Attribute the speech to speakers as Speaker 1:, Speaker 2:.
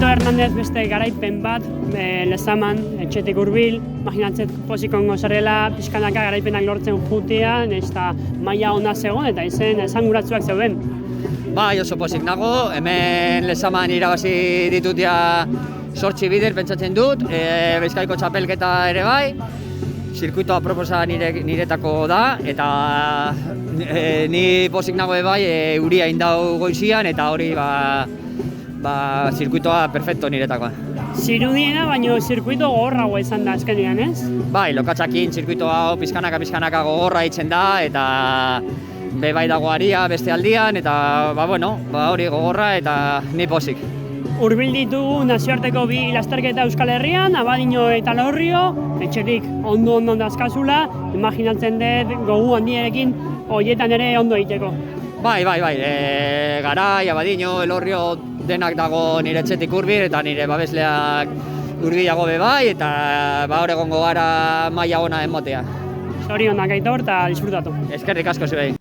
Speaker 1: Tito Hernandez beste garaipen bat, lezaman, etxetik hurbil, imaginatzen pozikongo zerrela, pixkanaka garaipenak lortzen jutean, eta maila ona zegoen, eta izen esanguratsuak zeuden.
Speaker 2: Bai, oso pozik nago, hemen lezaman irabazi ditutia 8 bider pentsatzen dut, Bizkaiko txapelketa ere bai, zirkuitoa proposa niretako da, eta ni pozik nago bai, euria indau goizian, eta hori zirkuitoa perfecto niretakoa.
Speaker 1: Zirudiena, baino zirkuito gogorragoa izan da azkenean, ez?
Speaker 2: Bai, lokatzakin zirkuitoa pizkanaka gogorra itzen da, eta bai dago aria beste aldian, eta hori gogorra eta ni pozik.
Speaker 1: Hurbil ditugu nazioarteko bi lasterketa Euskal Herrian, Abadiño eta Lorrio, etxetik ondo dazkazula, imaginatzen dut gogu handierekin horietan ere ondo egiteko.
Speaker 2: Bai, Garai, Abadiño, Lorrio denak dago nire etxetik hurbil eta nire babesleak hurbilago bai, eta hor egongo gara maila ona ematea.
Speaker 1: Zorionak Aitor eta disfrutatu.
Speaker 2: Eskerrik asko zuei.